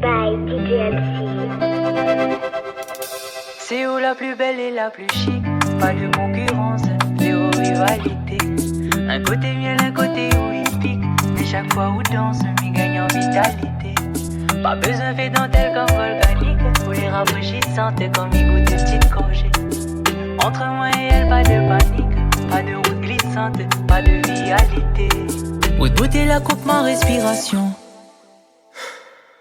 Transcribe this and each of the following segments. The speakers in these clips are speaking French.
by DJ MC. C'est où la plus belle et la plus chic? Pas de concurrence, zéro rivalité. Un côté miel, un côté où il pique. Mais chaque fois où danse, m'y gagne en vitalité. Pas besoin fait dentelle comme volcanique. Pour les rafraîchissantes comme il goûte de petites gorgées. Entre moi et elle, pas de panique. Pas de route glissante, pas de vitalité. Haute beauté, la coupe ma respiration.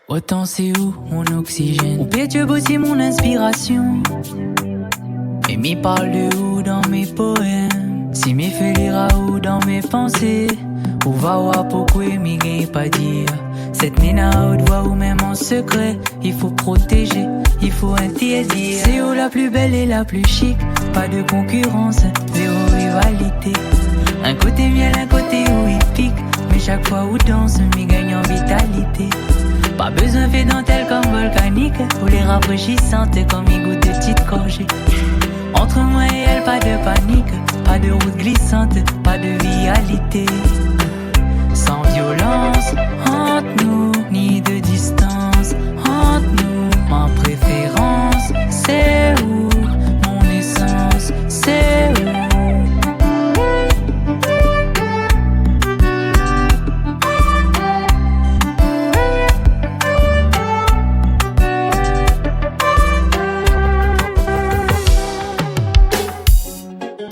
Autant c'est où mon oxygène? Ou Dieu c'est mon inspiration. Mais m'y parle de où dans mes poèmes? Si m'y fait lire à où dans mes pensées? Ou va voir pourquoi m'y gagne pas dire? Cette mine à haute voix ou même en secret, il faut protéger, il faut interdire. C'est où la plus belle et la plus chic? Pas de concurrence, zéro rivalité. Un côté miel, un côté où il pique. Mais chaque fois où danse, m'y gagne en vitalité. Pas besoin fait dentelle comme volcanique. Ou les rafraîchissantes comme il goûte de petites gorgées. Entre moi et elle, pas de panique. Pas de route glissante, pas de vitalité. Sans violence, entre nous, ni de distance, entre nous. Ma préférence, c'est où? Mon essence, c'est où?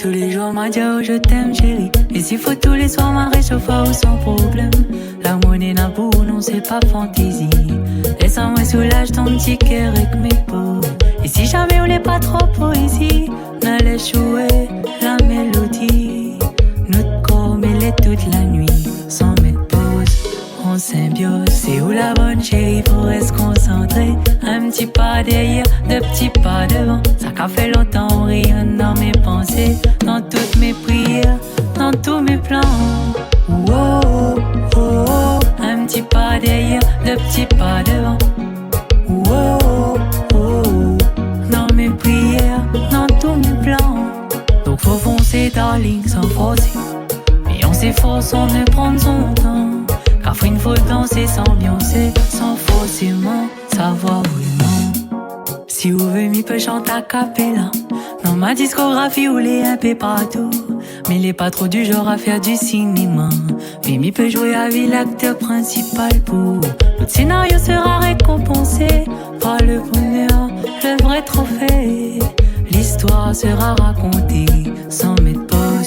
Tous les jours m'a dit oh je t'aime chérie. Et s'il faut tous les soirs m'a réchauffe ou sans problème. L'amour n'est n'a pour non c'est pas fantaisie. Laisse-moi soulage ton petit cœur avec mes peaux. Et si jamais on n'est pas trop poésie, n'allez jouer la mélodie. Notre corps mêlé toute la nuit sans mettre pause. En symbiose, c'est où la bonne chérie pour rester concentré. Un petit pas derrière, deux petits pas devant. Ça qu'a fait longtemps on rayonne dans mes pensées. Dans toutes mes prières, dans tous mes plans. Oh oh oh oh. Un petit pas derrière, deux petits pas devant. Oh oh oh oh. Dans mes prières, dans tous mes plans. Donc faut foncer darling sans forcer. Mais on s'efforce, on ne prend son temps. Car il faut danser, s'ambiancer, sans forcément savoir vraiment. Si vous voulez, m'y peut chanter a cappella. Dans ma discographie, ou les un peu partout. Mais il est pas trop du genre à faire du cinéma. Mais m'y peut jouer avec l'acteur principal pour. Notre scénario sera récompensé par le bonheur, le vrai trophée. L'histoire sera racontée sans mettre pause.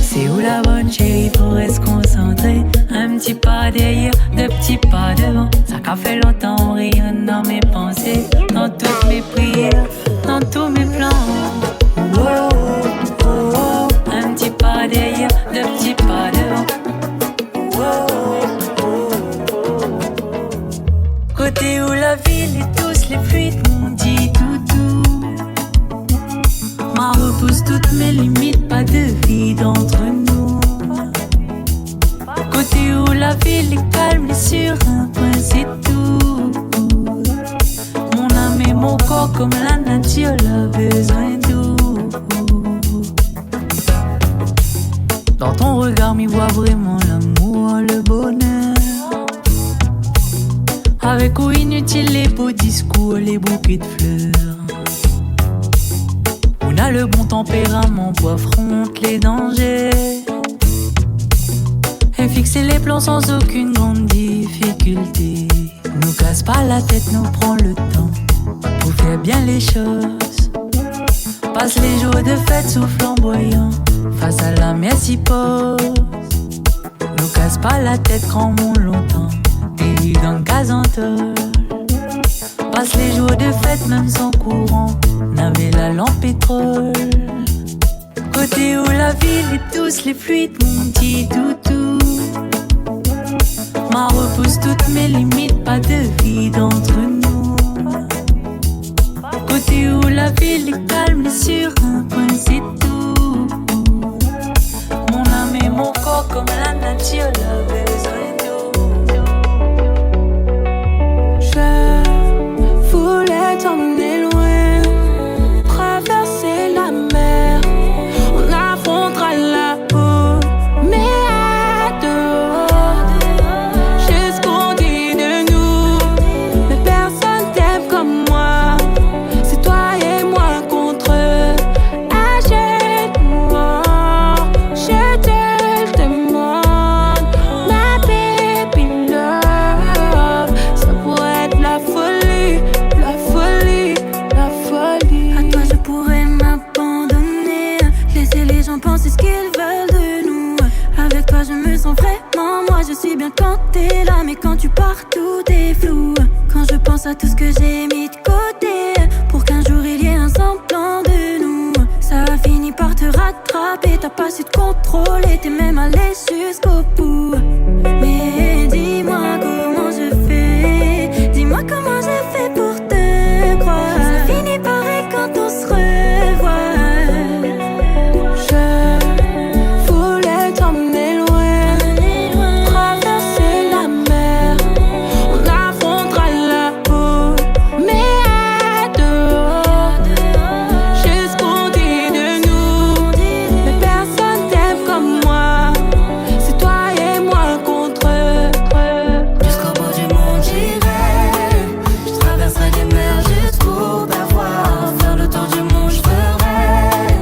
C'est où la bonne chérie pour rester concentré. Un petit pas derrière, deux petits pas devant. Ça qu'a fait longtemps on rayonne dans mes pensées. Dans toutes mes prières, dans tous mes plans. Oh oh oh oh. Un petit pas derrière, deux petits pas devant. Oh oh oh oh. Côté où la ville et tous les fluides m'ont dit toutou. Ma repousse toutes mes limites, pas de vide entre nous. Côté où la ville est calme et sur un point c'est tout. Mon âme et mon corps comme la nature l'a besoin d'eau. Dans ton regard m'y vois vraiment l'amour, le bonheur. Avec ou inutile les beaux discours, les bouquets de fleurs. On a le bon tempérament pour affronter les dangers. Et fixer les plans sans aucune grande difficulté. Nous casse pas la tête, nous prend le temps pour faire bien les choses. Passe les jours de fête sous flamboyant, face à la mer s'y pose. Nous casse pas la tête, grand monde longtemps, t'es dans le gazantol. Passe les jours de fête même sans courant, n'avait la lampe pétrole. Côté où la ville et tous les fluides mon petit toutou. Ma repousse toutes mes limites, pas de vide entre nous. Côté où la ville est calme et sur un point c'est tout. Mon âme et mon corps comme la nature l'a besoin d'eau. Je voulais t'emmener loin, traverser la mer. On affrontera la peau, mais à deux. Jusqu'au dit de nous. et quand tu pars tout est flou. Quand je pense à tout ce que j'ai mis de côté pour qu'un jour il y ait un semblant de nous, ça a fini par te rattraper. T'as pas su te contrôler, t'es même allé jusqu'au bout. Mais dis-moi comment je fais, dis-moi comment j'ai fait pour te croire. Ça finit pareil quand on se revoit. Je voulais t'emmener loin, traverser la mer, on affrontera la peau. Mais dehors, j'ai ce qu'on dit de nous, mais personne t'aime comme moi. C'est toi et moi contre eux. Jusqu'au bout du monde j'irai, je traverserai les mers juste pour t'avoir. Faire le tour du monde je ferai,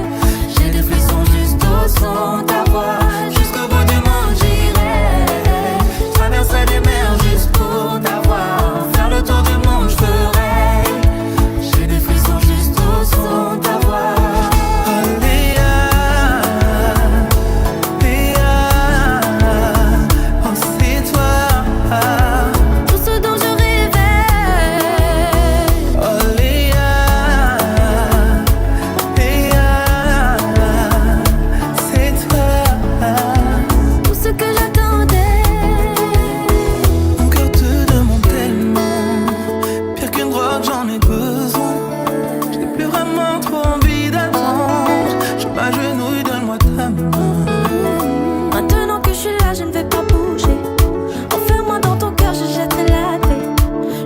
j'ai des frissons juste au son de ta voix. Jusqu'au bout du monde j'irai, je traverserai les mers juste pour t'avoir. Faire le tour du monde je ferai, j'ai des frissons juste au son de ta voix. Oh c'est toi, Tout ce dont je rêvais, oh Léa, c'est toi. tout ce que j'attendais. Mon cœur te demande tellement, pire qu'une drogue j'en ai besoin. Je n'ai plus vraiment trop envie d'attendre, je m'agenouille, donne-moi ta main. Maintenant que je suis là, je ne vais pas bouger. Enferme-moi dans ton cœur, je jetterai la clé.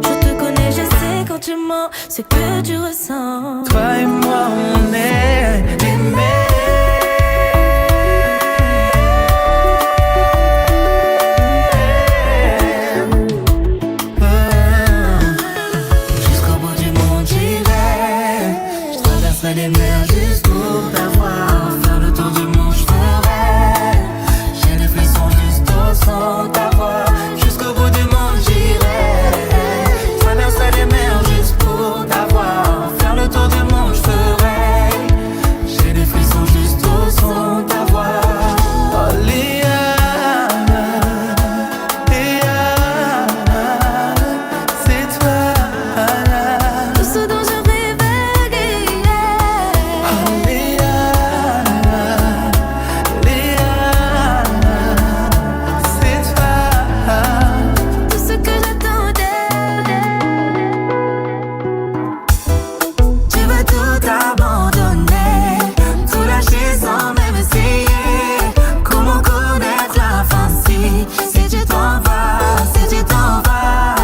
Je te connais, je sais quand tu mens ce que tu ressens. Toi et moi on est aimés. Jusqu'au bout du monde j'irai, je traverserai les mers juste pour t'avoir. Faire le tour du monde je ferai, j'ai des frissons juste au son de ta voix. Jusqu'au bout du monde j'irai, je traverserai les mers juste pour t'avoir. Faire le tour du monde je ferai, j'ai des frissons juste au son de ta voix. Oh Léa, c'est toi. Tout ce dont je rêvais, Oh Léa, c'est toi. tout ce que j'attendais. Tu veux tout abandonner, tout lâcher sans même essayer. Comment connaître la fin si tu t'en vas, si tu t'en vas,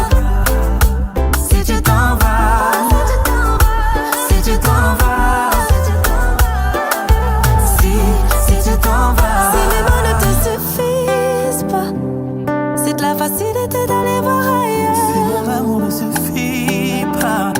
si tu t'en vas, si tu t'en vas, si tu t'en vas. Si mes mots ne te suffisent pas, c'est de la facilité d'aller voir Si ailleurs. mon amour ne suffit pas,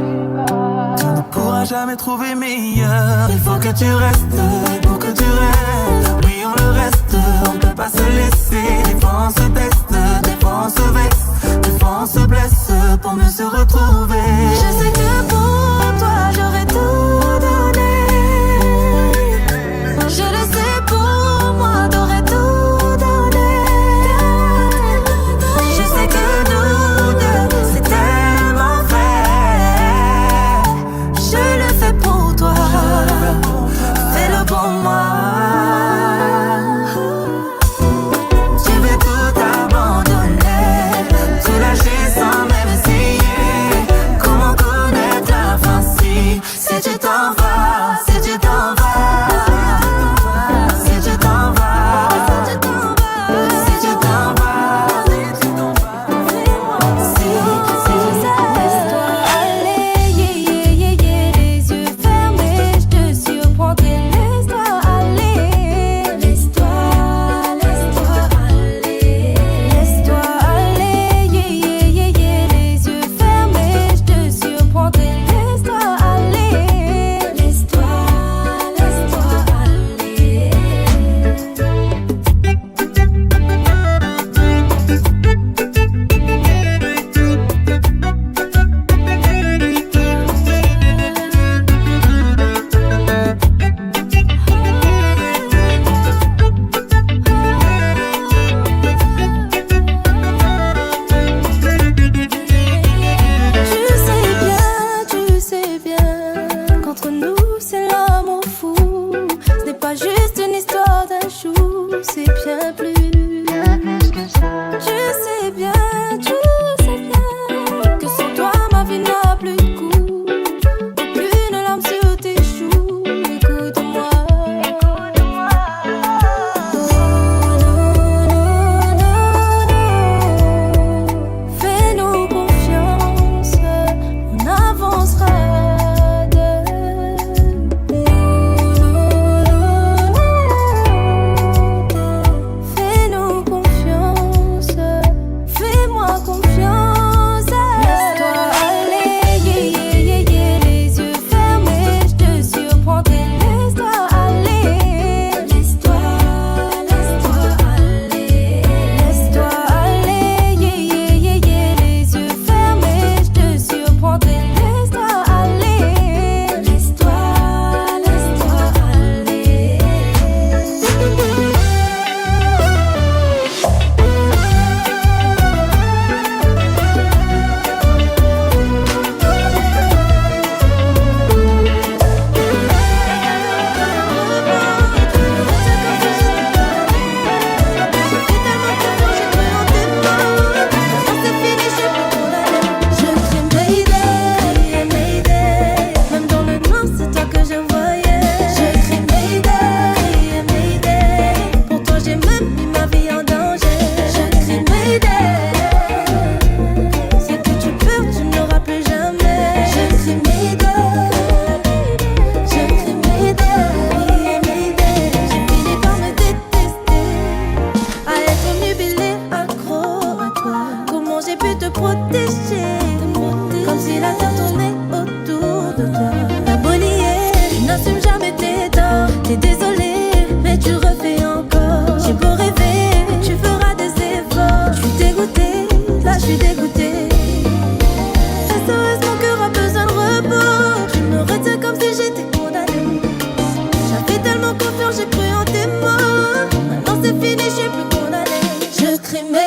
tu ne pourras jamais trouver meilleur. Il faut que tu restes, pour que tu restes. Oublions le reste, on peut pas se laisser. Des fois on se teste, des fois on se vexe, des fois on se blesse pour mieux se retrouver. Je sais que pour toi j'aurais tout donné. Je le sais, pour moi t'aurais tout donné. Je sais que nous deux, c'est tellement vrai. Je le fais pour toi, Fais-le pour moi. Tu veux tout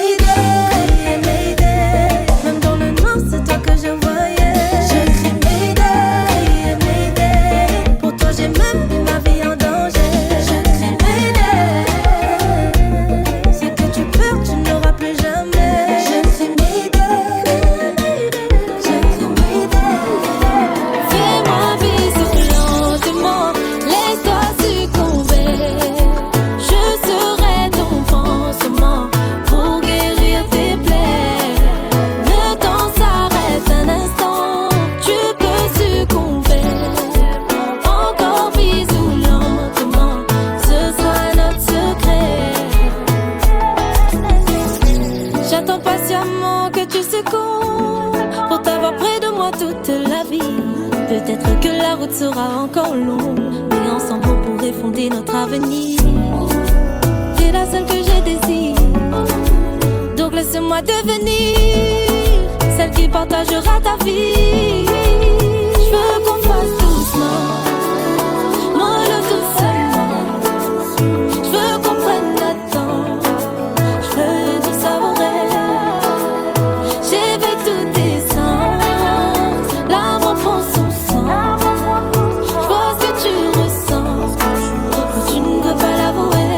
Mayday, Mayday. Même dans le noir, c'est toi que je voyais. Je crie Mayday, Mayday. Pour toi, j'ai même mis ma vie en danger. Je crie Mayday. Ce que tu perds, tu n'auras plus jamais. Je crie Mayday. Je crie Mayday. Fais-moi vivre lentement, laisse-toi succomber. Je serai ton pansement pour guérir tes plaies. Le temps s'arrête un instant, tu peux succomber. Encore bisous lentement, ce sera notre secret. J'attends patiemment que tu succombes pour t'avoir près de moi toute la vie. Peut-être que la route sera encore longue, mais ensemble on pourrait fonder notre avenir. T'es la seule que je désire, donc laisse-moi devenir celle qui partagera ta vie. Je veux qu'on fasse doucement, mollo doucement. Je veux qu'on prenne le temps, je veux tout savourer. J'éveille tous tes sens, l'amour prend son sang. Je vois ce que tu ressens, mais tu ne peux pas l'avouer.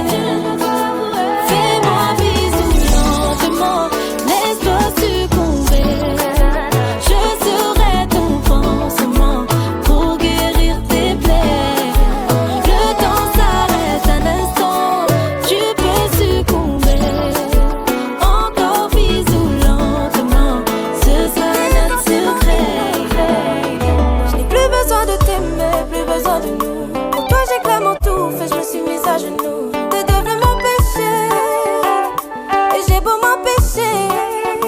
Fais-moi bisous lentement, laisse-toi succomber. Je serai ton pansement pour guérir tes plaies. Le temps s'arrête un instant, tu peux succomber. Encore bisous lentement, ce sera notre secret. Je n'ai plus besoin de t'aimer, plus besoin de nous. Pour toi j'ai clairement tout fait, je me suis mise à genoux. T'es devenu mon péché, et j'ai beau m'empêcher.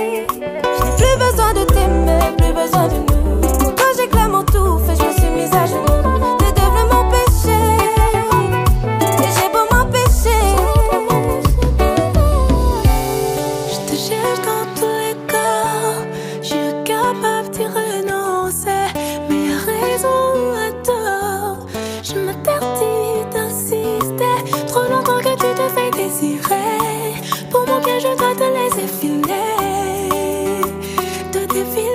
Je n'ai plus besoin de t'aimer, plus besoin de nous. Pour toi j'ai clairement tout fait, je me suis mise à genoux. T'es devenu mon péché, et j'ai beau m'empêcher. Je te cherche dans tous les cas, je suis capable d'y renoncer. Mais à raison ou à tort, je m'interdis d'insister. Trop longtemps que tu te fais désirer. Pour mon bien, je dois te laisser filer, te défiler.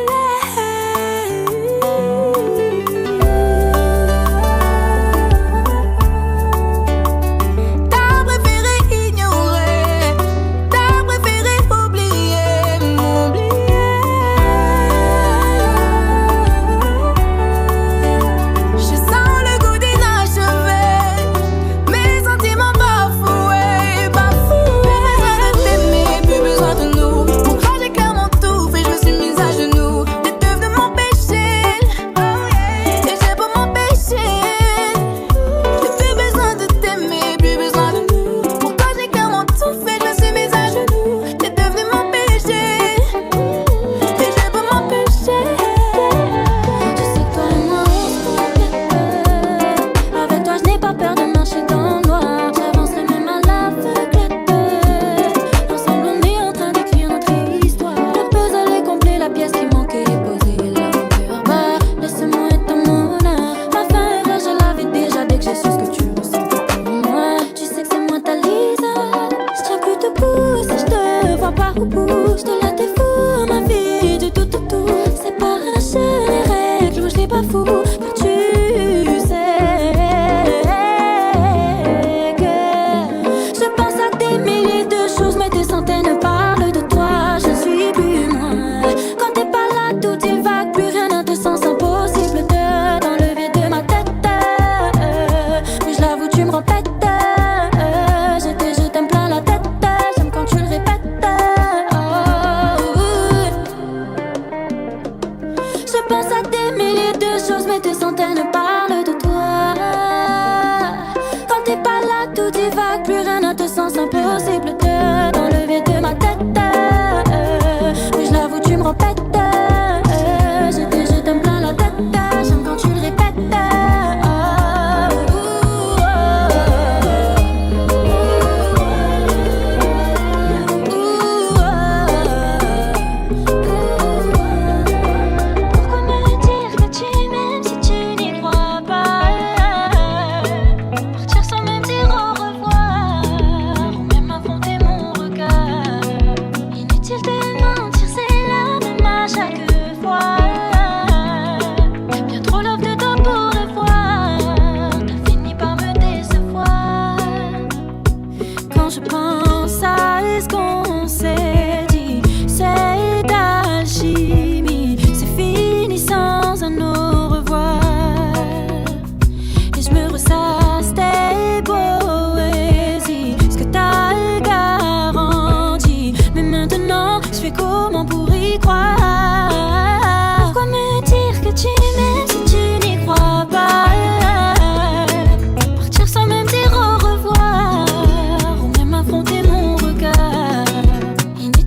T'as préféré ignorer, t'as préféré oublier, m'oublier. Je sens le goût d'inachevé, mes sentiments bafoués, bafoués. Plus besoin de t'aimer, plus besoin de nous. Pour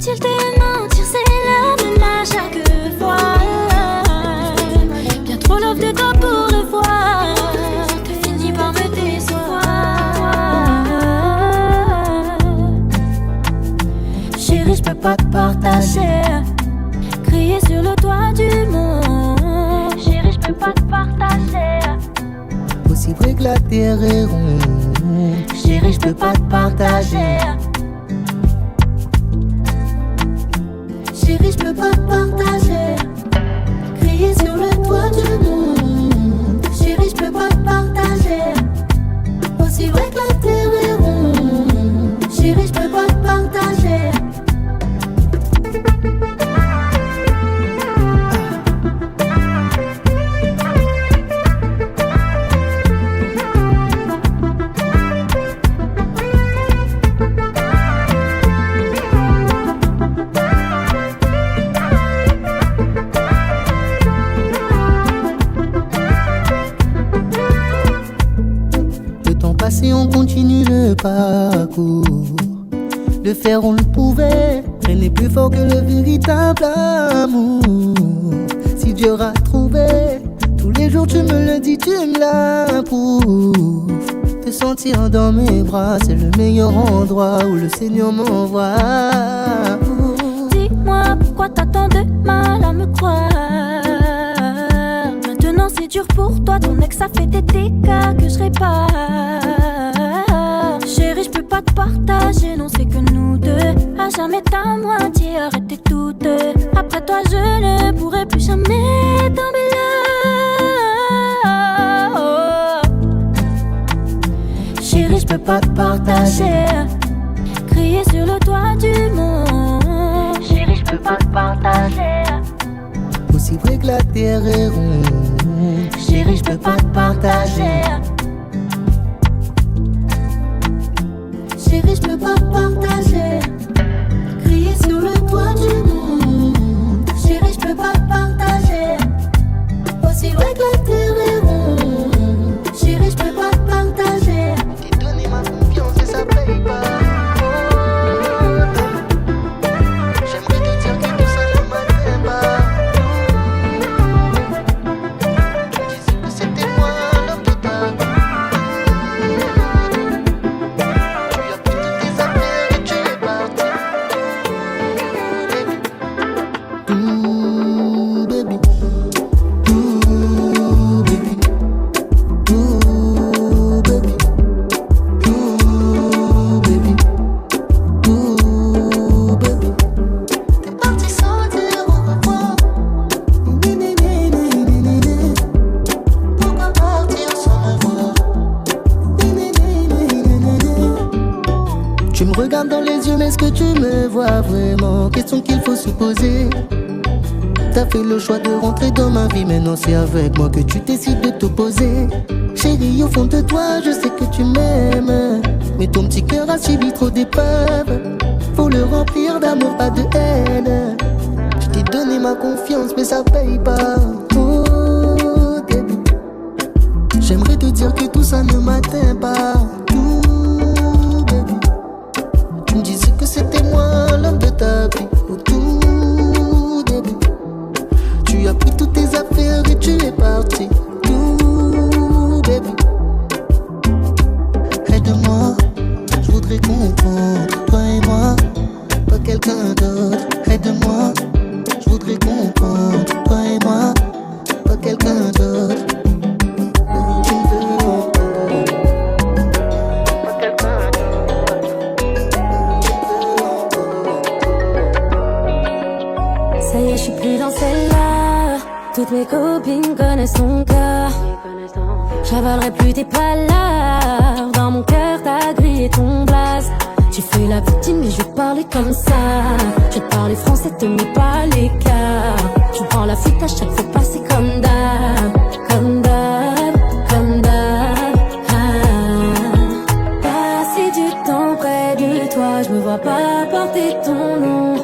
Inutile de mentir, c'est la même à chaque fois. Bien trop love de toi pour le voir. T'as fini par me décevoir. Chérie, je peux pas te partager. Crier sur le toit du monde. Chérie, je peux pas te partager. Aussi vrai que la terre est ronde. Chérie, je peux pas te partager. Chérie, je peux pas te partager. Crier sur le toit du monde. Chérie, je peux pas te partager. Aussi vrai que la terre est ronde. Chérie, je peux pas te partager. Si on continue le parcours, le faire on le pouvait, rien n'est plus fort que le véritable amour. Si Dieu a trouvé, tous les jours tu me le dis, tu me l'approuves. Te sentir dans mes bras, c'est le meilleur endroit où le Seigneur m'envoie. Dis-moi pourquoi t'as tant de mal à me croire. Maintenant c'est dur pour toi, ton ex a fait des dégâts que je répare. Chérie, je peux pas te partager, non c'est que nous deux. À jamais ta moitié, arrêtez toutes deux. Après toi je ne pourrai plus jamais tomber là. Chérie, je peux pas te partager. Crier sur le toit du monde. Chérie, je peux pas te partager. Aussi vrai que la terre est ronde. Chérie, je peux pas te partager. Chérie, je peux pas te partager. Crier sur le toit du monde. Chérie, je peux pas te partager. Aussi vrai que la terre est ronde. Chérie, je peux pas te partager. T'es donné ma confiance et ça paye pas. J'aimerais te dire que tout ça ne m'atteint pas. Tu disais que c'était moi l'homme de ta vie. Tu me regardes dans les yeux, mais est-ce que tu me vois vraiment? Question qu'il faut se poser. T'as fait le choix de rentrer dans ma vie, maintenant c'est avec moi que tu décides de t'opposer. Chérie, au fond de toi, je sais que tu m'aimes, mais ton petit cœur a subi trop d'épreuves. Faut le remplir d'amour, pas de haine. Je t'ai donné ma confiance, mais ça paye pas. Oh, baby. J'aimerais te dire que tout ça ne m'atteint pas. Tout, baby. Tu me disais que c'était moi l'homme de ta vie. Oh, tout, baby. Tu as pris toutes tes affaires et tu es parti. Tout, baby. Aide-moi, je voudrais comprendre. Toi et moi, pas quelqu'un d'autre. Aide-moi, je voudrais comprendre. Toi et moi, pas quelqu'un d'autre. Tu veux comprendre. Pas quelqu'un d'autre. Ça y est, je suis plus dans celle-là. Toutes mes copines connaissent ton cas. J'avalerai plus tes palabres. Dans mon cœur, t'as grillé ton blaze. Tu fais la victime, mais je vais parler comme ça. Je vais te parler français, te mets pas l'écart. Je prends la fuite à chaque fois, passer comme d'hab. Comme d'hab, comme d'hab. Passer du temps près de toi, je me vois pas porter ton nom.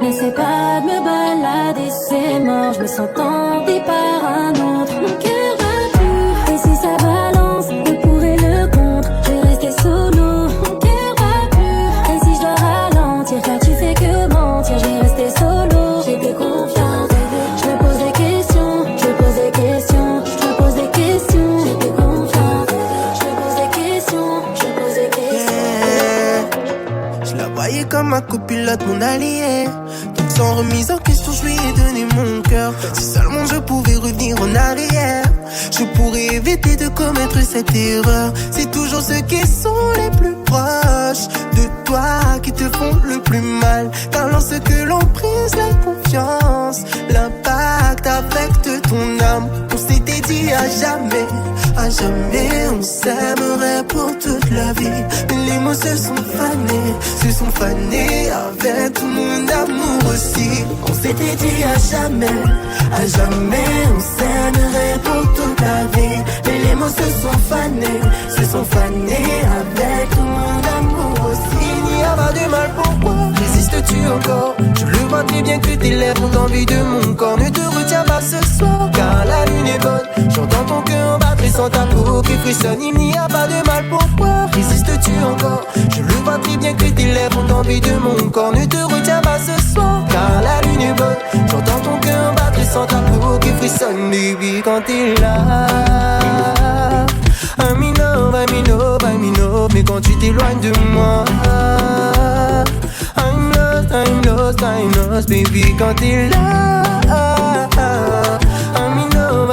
N'essaie pas de me balader, c'est mort. Je me sens tenté par un autre. Mon cœur va plus, et si ça balance, le pour et le contre, je vais rester solo. Mon cœur va plus, et si je dois ralentir, car tu fais que mentir. mentir, j'ai resté solo. J'ai plus confiance. Je me pose des questions, je me pose des questions, je me pose des questions. J'ai plus confiance. Je me pose des questions, je me pose des questions. Je la voyais comme ma copilote, mon allié. Donc sans remise en question, je lui ai donné mon cœur. Si seulement je pouvais revenir en arrière, je pourrais éviter de commettre cette erreur. C'est toujours ceux qui sont les plus proches de toi qui te font le plus mal. Car lorsque l'on brise la confiance, l'impact affecte ton âme. On s'était dit à jamais on s'aimerait pour toute la vie. Mais les mots se sont fanés avec tout mon amour aussi. On s'était dit à jamais on s'aimerait pour toute la vie. Mais les mots se sont fanés avec tout mon amour aussi. Il n'y a pas de mal, pourquoi résistes-tu encore? Je le vois très bien que tes lèvres ont envie de mon corps. Ne te retiens pas ce soir, car la lune est bonne. J'entends ton cœur battre et sans ta peau qui frissonne. Il n'y a pas de mal, pourquoi résistes-tu encore? Je le vois très bien que tes lèvres ont envie de mon corps. Ne te retiens pas ce soir, car la lune est bonne. J'entends ton cœur battre et sans ta peau qui frissonne. Baby, quand t'es là, I'm in love, mais quand tu t'éloignes de moi, I'm lost, baby, quand t'es là, I'm in love,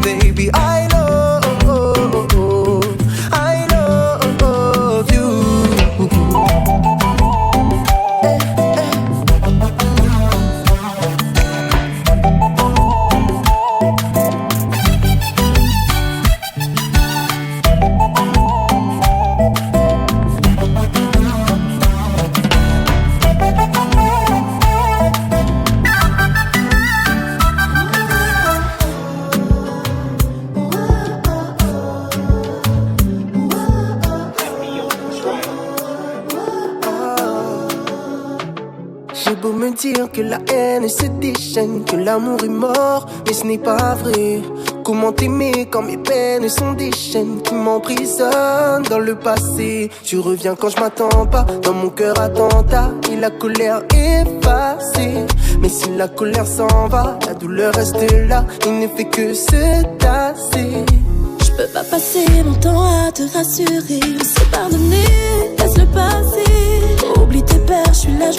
baby, I love you. J'ai beau me dire que la haine se déchaîne, que l'amour est mort, mais ce n'est pas vrai. Comment t'aimer quand mes peines sont des chaînes qui m'emprisonnent dans le passé? Tu reviens quand je m'attends pas, dans mon cœur attentat et la colère effacée. Mais si la colère s'en va, la douleur reste là, il ne fait que se tasser. Je peux pas passer mon temps à te rassurer. Me sais pardonner, laisse le passer. Oublie tes peurs, je suis là,